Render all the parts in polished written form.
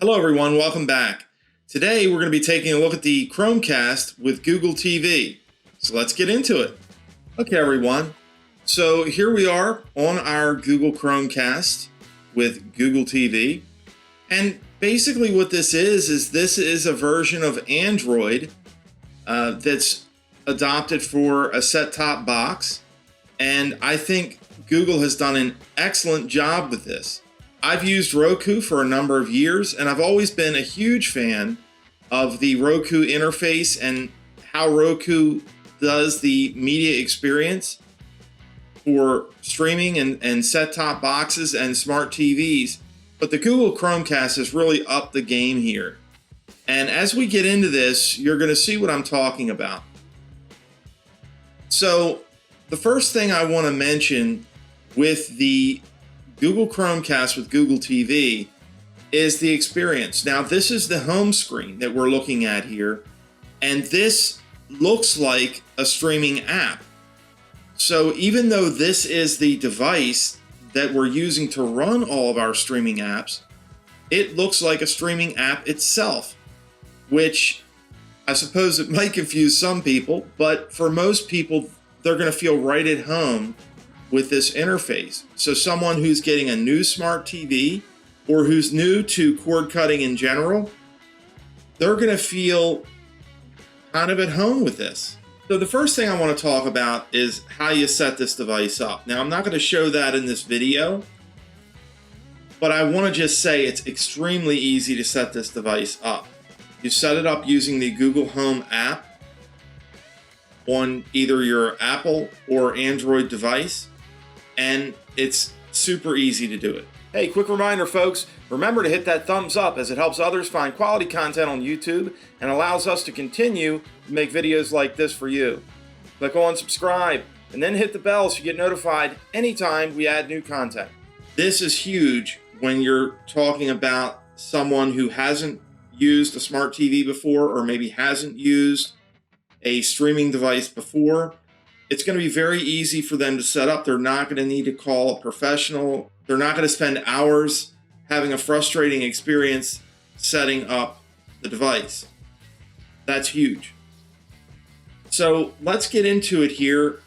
Hello everyone, welcome back. Today we're going to be taking a look at the Chromecast with Google TV. So let's get into it. Okay everyone, so here we are on our Google Chromecast with Google TV. And basically what this is a version of Android that's adopted for a set-top box. And I think Google has done an excellent job with this. I've used Roku for a number of years, and I've always been a huge fan of the Roku interface and how Roku does the media experience for streaming and set-top boxes and smart TVs. But the Google Chromecast has really upped the game here. And as we get into this, you're going to see what I'm talking about. So the first thing I want to mention with the Google Chromecast with Google TV is the experience. Now, this is the home screen that we're looking at here, and this looks like a streaming app. So even though this is the device that we're using to run all of our streaming apps, it looks like a streaming app itself, which I suppose it might confuse some people, but for most people, they're going to feel right at home with this interface. So someone who's getting a new smart TV or who's new to cord cutting in general, they're going to feel kind of at home with this. So the first thing I want to talk about is how you set this device up. Now, I'm not going to show that in this video, but I want to just say it's extremely easy to set this device up. You set it up using the Google Home app on either your Apple or Android device, and it's super easy to do it. Hey, quick reminder folks, remember to hit that thumbs up as it helps others find quality content on YouTube and allows us to continue to make videos like this for you. Click on subscribe and then hit the bell so you get notified anytime we add new content. This is huge when you're talking about someone who hasn't used a smart TV before or maybe hasn't used a streaming device before. It's going to be very easy for them to set up. They're not going to need to call a professional. They're not going to spend hours having a frustrating experience setting up the device. That's huge. So let's get into it here.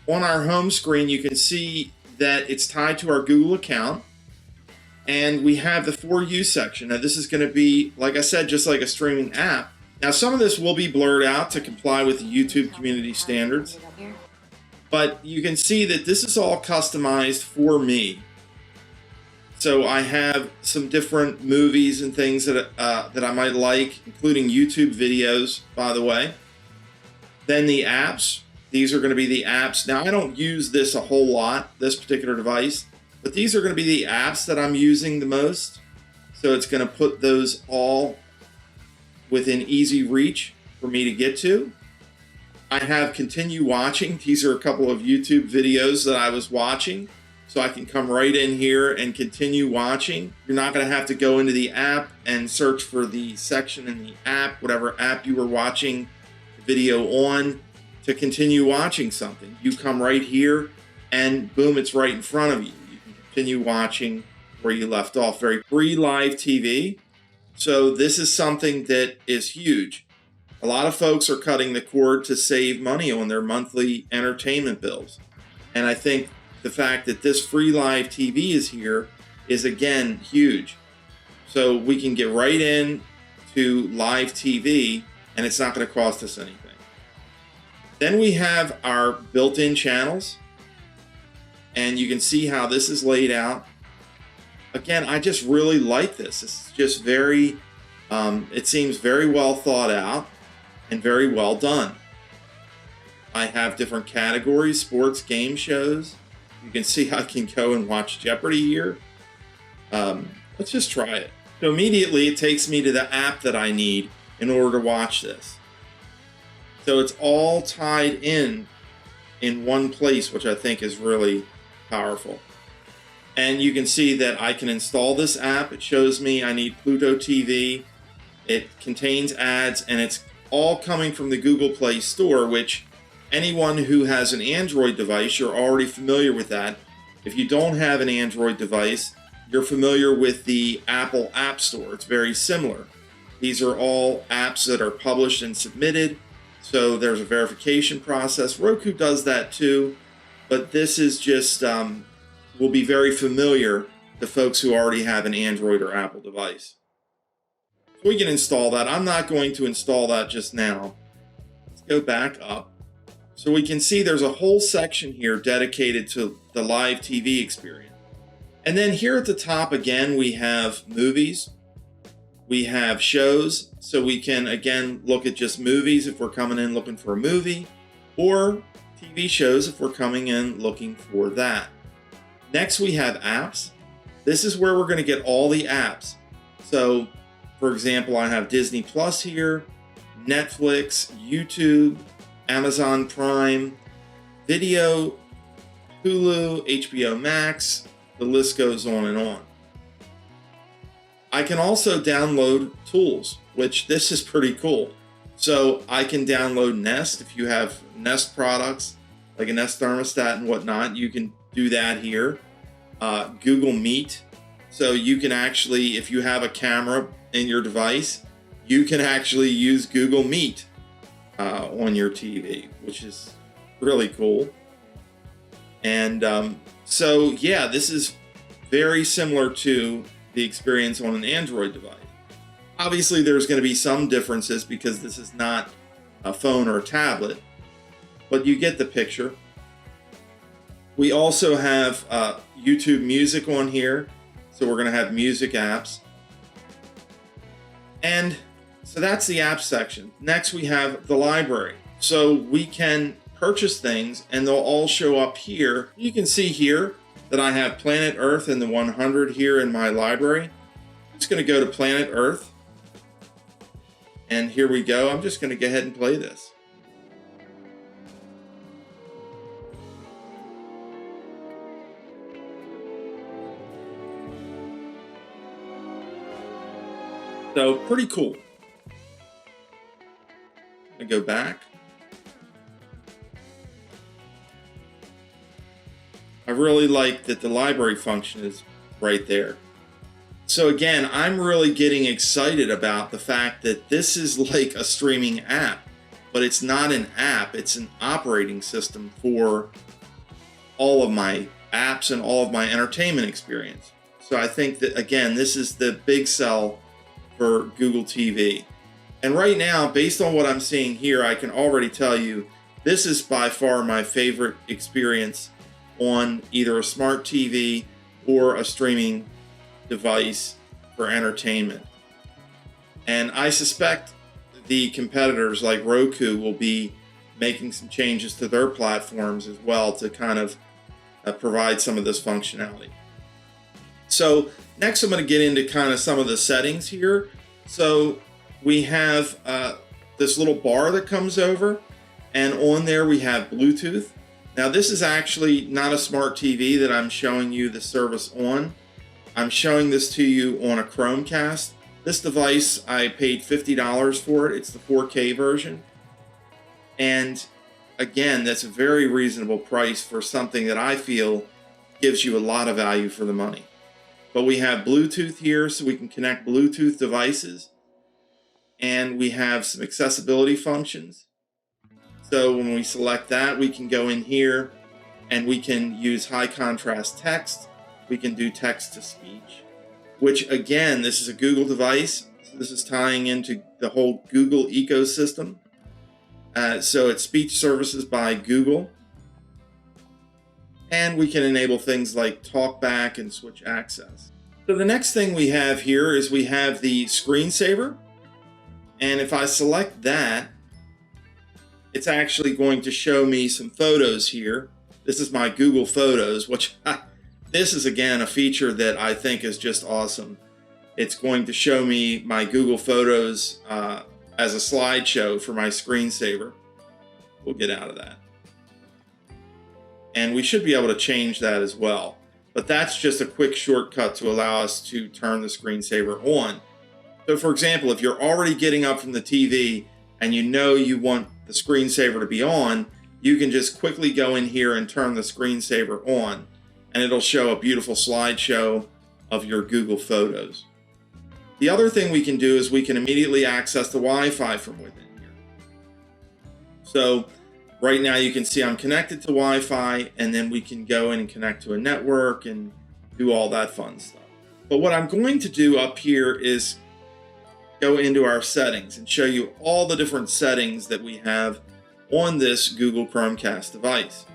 On our home screen, you can see that it's tied to our Google account. And we have the For You section. Now this is going to be, like I said, just like a streaming app. Now, some of this will be blurred out to comply with the YouTube community standards, but you can see that this is all customized for me. So I have some different movies and things that I might like, including YouTube videos, by the way. Then the apps, these are going to be the apps. Now, I don't use this a whole lot, this particular device, but these are going to be the apps that I'm using the most. So it's going to put those all within easy reach for me to get to. I have continue watching. These are a couple of YouTube videos that I was watching. So I can come right in here and continue watching. You're not gonna have to go into the app and search for the section in the app, whatever app you were watching the video on, to continue watching something. You come right here and boom, it's right in front of you. You can continue watching where you left off. Very free live TV. So this is something that is huge. A lot of folks are cutting the cord to save money on their monthly entertainment bills. And I think the fact that this free live TV is here is, again, huge. So we can get right in to live TV and it's not going to cost us anything. Then we have our built-in channels. And you can see how this is laid out. Again, I just really like this. It's just very, it seems very well thought out and very well done. I have different categories, sports, game shows. You can see I can go and watch Jeopardy here. Let's just try it. So immediately it takes me to the app that I need in order to watch this. So it's all tied in one place, which I think is really powerful. And you can see that I can install this app. It shows me I need Pluto TV. It contains ads, and it's all coming from the Google Play Store, which anyone who has an Android device, you're already familiar with that. If you don't have an Android device, you're familiar with the Apple App Store. It's very similar. These are all apps that are published and submitted. So there's a verification process. Roku does that too, but this is just will be very familiar to folks who already have an Android or Apple device. So we can install that. I'm not going to install that just now. Let's go back up. So we can see there's a whole section here dedicated to the live TV experience. And then here at the top again, we have movies. We have shows, so we can again look at just movies if we're coming in looking for a movie, or TV shows if we're coming in looking for that. Next we have apps. This is where we're going to get all the apps. So for example, I have Disney Plus here, Netflix, YouTube, Amazon Prime, Video, Hulu, HBO Max, the list goes on and on. I can also download tools, which this is pretty cool. So I can download Nest. If you have Nest products, like a Nest thermostat and whatnot, you can do that here. Google Meet. So you can actually, if you have a camera in your device, you can actually use Google Meet on your TV, which is really cool. And so yeah, this is very similar to the experience on an Android device. Obviously, there's going to be some differences because this is not a phone or a tablet, but you get the picture. We also have YouTube Music on here, so we're going to have music apps. And so that's the app section. Next, we have the library. So we can purchase things and they'll all show up here. You can see here that I have Planet Earth and the 100 here in my library. I'm just going to go to Planet Earth. And here we go. I'm just going to go ahead and play this. So pretty cool. I go back. I really like that the library function is right there. So again, I'm really getting excited about the fact that this is like a streaming app, but it's not an app, it's an operating system for all of my apps and all of my entertainment experience. So I think that, again, this is the big sell for Google TV. And right now, based on what I'm seeing here, I can already tell you this is by far my favorite experience on either a smart TV or a streaming device for entertainment. And I suspect the competitors like Roku will be making some changes to their platforms as well to kind of provide some of this functionality. So next I'm going to get into kind of some of the settings here. So we have this little bar that comes over, and on there we have Bluetooth. Now this is actually not a smart TV that I'm showing you the service on. I'm showing this to you on a Chromecast. This device, I paid $50 for it. It's the 4K version. And again, that's a very reasonable price for something that I feel gives you a lot of value for the money. But we have Bluetooth here, so we can connect Bluetooth devices. And we have some accessibility functions. So when we select that, we can go in here and we can use high contrast text. We can do text to speech, which again, this is a Google device. So this is tying into the whole Google ecosystem. So it's speech services by Google. And we can enable things like talkback and switch access. So the next thing we have here is we have the screensaver. And if I select that, it's actually going to show me some photos here. This is my Google Photos, which this is again a feature that I think is just awesome. It's going to show me my Google Photos as a slideshow for my screensaver. We'll get out of that. And we should be able to change that as well. But that's just a quick shortcut to allow us to turn the screensaver on. So for example, if you're already getting up from the TV and you know you want the screensaver to be on, you can just quickly go in here and turn the screensaver on, and it'll show a beautiful slideshow of your Google Photos. The other thing we can do is we can immediately access the Wi-Fi from within here. So right now you can see I'm connected to Wi-Fi, and then we can go in and connect to a network and do all that fun stuff. But what I'm going to do up here is go into our settings and show you all the different settings that we have on this Google Chromecast device.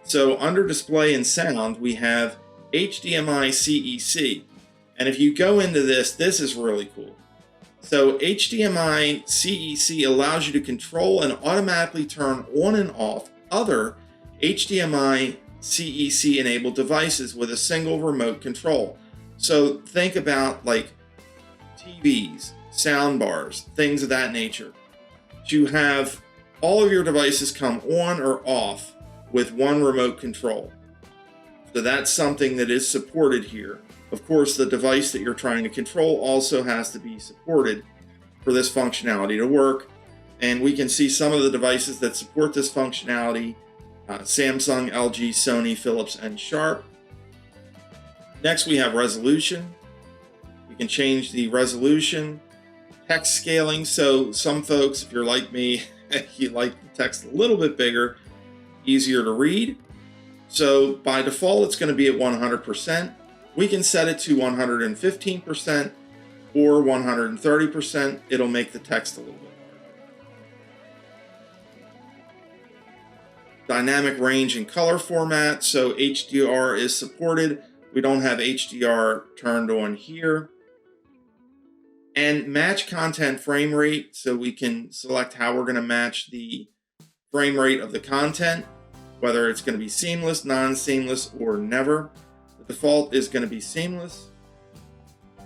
So under display and sound, we have HDMI CEC. And if you go into this, this is really cool. So HDMI CEC allows you to control and automatically turn on and off other HDMI CEC enabled devices with a single remote control. So think about like TVs, sound bars, things of that nature. You have all of your devices come on or off with one remote control. So that's something that is supported here. Of course, the device that you're trying to control also has to be supported for this functionality to work. And we can see some of the devices that support this functionality: Samsung, LG, Sony, Philips, and Sharp. Next, we have resolution. We can change the resolution. Text scaling. So some folks, if you're like me, you like the text a little bit bigger, easier to read. So by default, it's going to be at 100%. We can set it to 115% or 130%. It'll make the text a little bit larger. Dynamic range and color format. So HDR is supported. We don't have HDR turned on here. And match content frame rate. So we can select how we're going to match the frame rate of the content, whether it's going to be seamless, non-seamless, or never. The default is going to be seamless.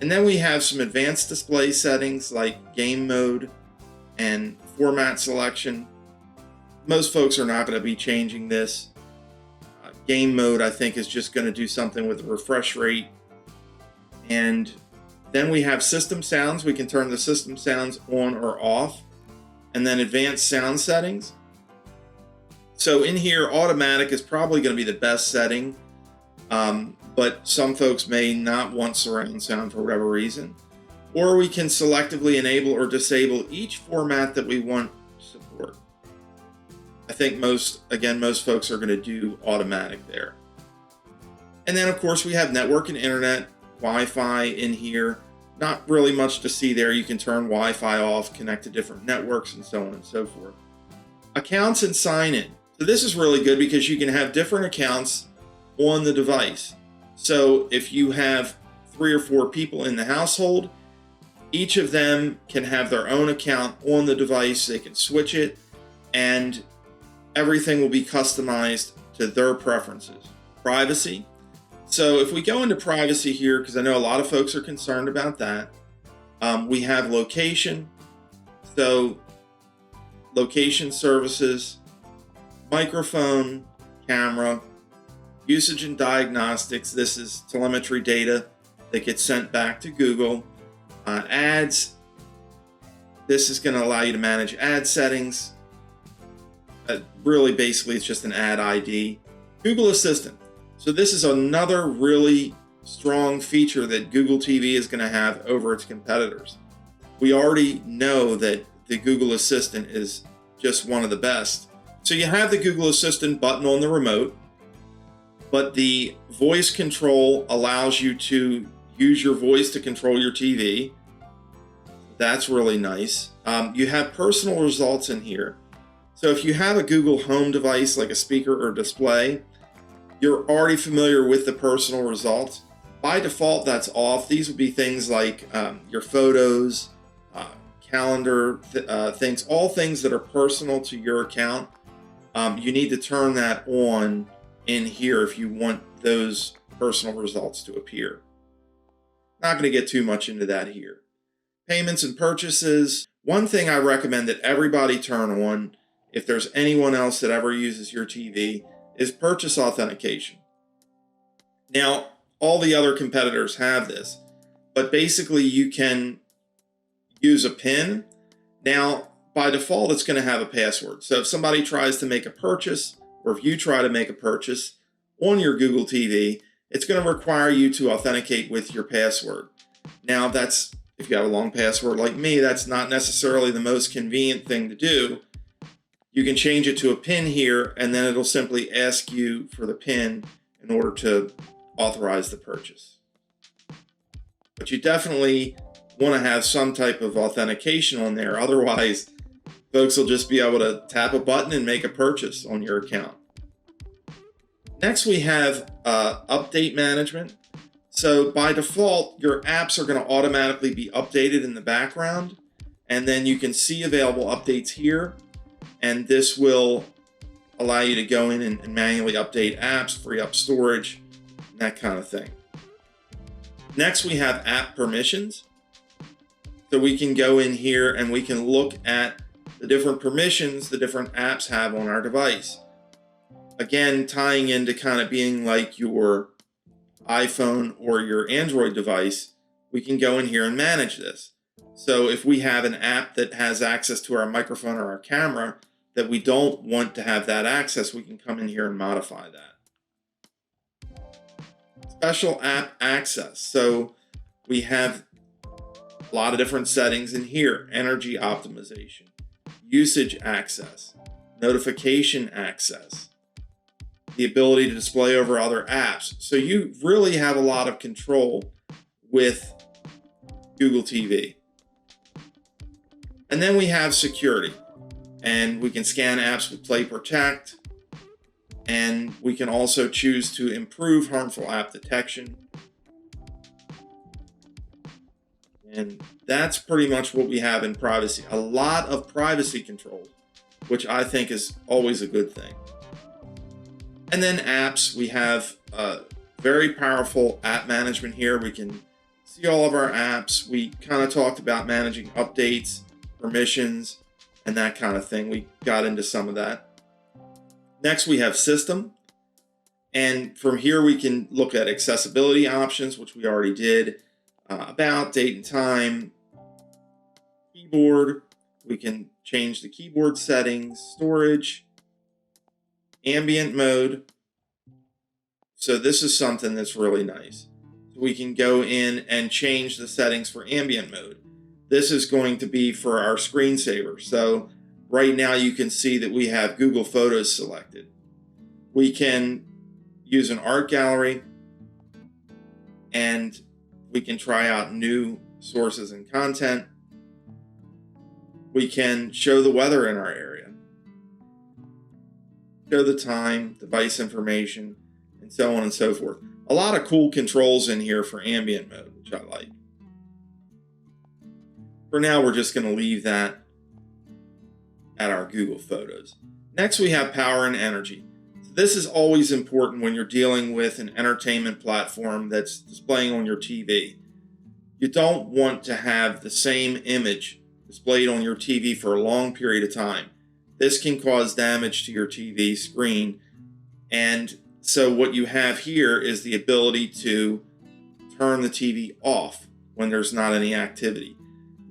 And then we have some advanced display settings like game mode and format selection. Most folks are not going to be changing this. Game mode, I think, is just going to do something with the refresh rate. And then we have system sounds. We can turn the system sounds on or off. And then advanced sound settings. So in here, automatic is probably going to be the best setting. But some folks may not want surround sound for whatever reason. Or we can selectively enable or disable each format that we want to support. I think most folks are going to do automatic there. And then, of course, we have network and internet, Wi-Fi in here. Not really much to see there. You can turn Wi-Fi off, connect to different networks, and so on and so forth. Accounts and sign-in. So this is really good because you can have different accounts on the device. So if you have 3 or 4 people in the household, each of them can have their own account on the device. They can switch it, and everything will be customized to their preferences. Privacy. So if we go into privacy here, because I know a lot of folks are concerned about that, we have location. So location services, microphone, camera, usage and diagnostics. This is telemetry data that gets sent back to Google. Ads. This is going to allow you to manage ad settings. Really, basically, it's just an ad ID. Google Assistant. So this is another really strong feature that Google TV is going to have over its competitors. We already know that the Google Assistant is just one of the best. So you have the Google Assistant button on the remote, but the voice control allows you to use your voice to control your TV. That's really nice. You have personal results in here. So if you have a Google Home device like a speaker or display, you're already familiar with the personal results. By default, that's off. These would be things like your photos, calendar, things, all things that are personal to your account. You need to turn that on in here if you want those personal results to appear. Not going to get too much into that here. Payments and purchases. One thing I recommend that everybody turn on, if there's anyone else that ever uses your TV, is purchase authentication. Now, all the other competitors have this, but basically you can use a PIN. Now, by default, it's going to have a password. So if somebody tries to make a purchase, or if you try to make a purchase on your Google TV, it's going to require you to authenticate with your password. Now that's, if you have a long password like me, that's not necessarily the most convenient thing to do. You can change it to a PIN here, and then it'll simply ask you for the PIN in order to authorize the purchase. But you definitely want to have some type of authentication on there. Otherwise, folks will just be able to tap a button and make a purchase on your account. Next, we have update management. So by default, your apps are going to automatically be updated in the background, and then you can see available updates here, and this will allow you to go in and manually update apps, free up storage, that kind of thing. Next, we have app permissions. So we can go in here and we can look at the different permissions the different apps have on our device. Again, tying into kind of being like your iPhone or your Android device, we can go in here and manage this. So if we have an app that has access to our microphone or our camera that we don't want to have that access, we can come in here and modify that. Special app access. So we have a lot of different settings in here: energy optimization, usage access, notification access, the ability to display over other apps. So you really have a lot of control with Google TV. And then we have security, and we can scan apps with Play Protect, and we can also choose to improve harmful app detection. And that's pretty much what we have in privacy. A lot of privacy controls, which I think is always a good thing. And then apps, we have very powerful app management here. We can see all of our apps. We kind of talked about managing updates, permissions, and that kind of thing. We got into some of that. Next, we have system. And from here, we can look at accessibility options, which we already did. About, date and time, keyboard. We can change the keyboard settings, storage, ambient mode. So this is something that's really nice. So we can go in and change the settings for ambient mode. This is going to be for our screensaver. So right now you can see that we have Google Photos selected. We can use an art gallery, and we can try out new sources and content. We can show the weather in our area, show the time, device information, and so on and so forth. A lot of cool controls in here for ambient mode, which I like. For now, we're just going to leave that at our Google Photos. Next, we have power and energy. This is always important when you're dealing with an entertainment platform that's displaying on your TV. You don't want to have the same image displayed on your TV for a long period of time. This can cause damage to your TV screen. And so what you have here is the ability to turn the TV off when there's not any activity.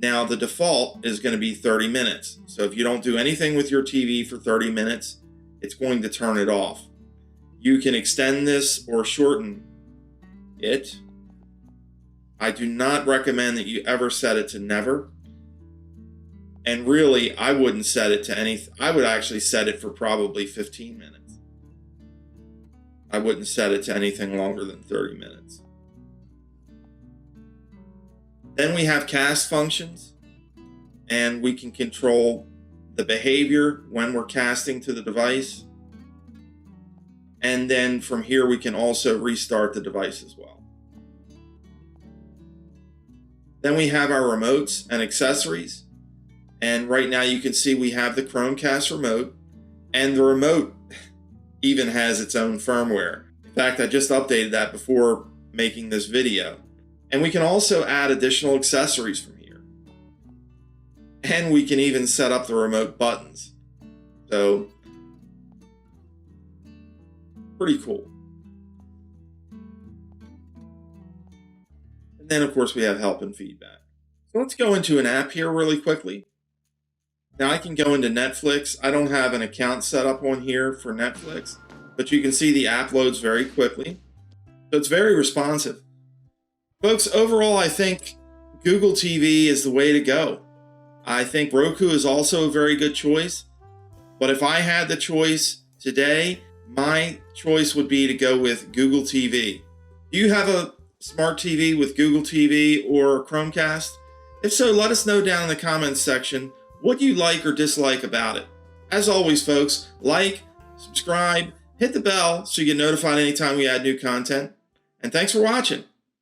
Now, the default is going to be 30 minutes. So if you don't do anything with your TV for 30 minutes, it's going to turn it off. You can extend this or shorten it. I do not recommend that you ever set it to never. And really, I wouldn't set it to anything. I would actually set it for probably 15 minutes. I wouldn't set it to anything longer than 30 minutes. Then we have cast functions, and we can control the behavior when we're casting to the device. And then from here, we can also restart the device as well. Then we have our remotes and accessories. And right now you can see we have the Chromecast remote, and the remote even has its own firmware. In fact, I just updated that before making this video. And we can also add additional accessories from here. And we can even set up the remote buttons. So, pretty cool. And then of course we have help and feedback. So let's go into an app here really quickly. Now I can go into Netflix. I don't have an account set up on here for Netflix, but you can see the app loads very quickly. So it's very responsive. Folks, overall, I think Google TV is the way to go. I think Roku is also a very good choice. But if I had the choice today, my choice would be to go with Google TV. Do you have a smart TV with Google TV or Chromecast? If so, let us know down in the comments section what you like or dislike about it. As always, folks, like, subscribe, hit the bell so you get notified anytime we add new content. And thanks for watching.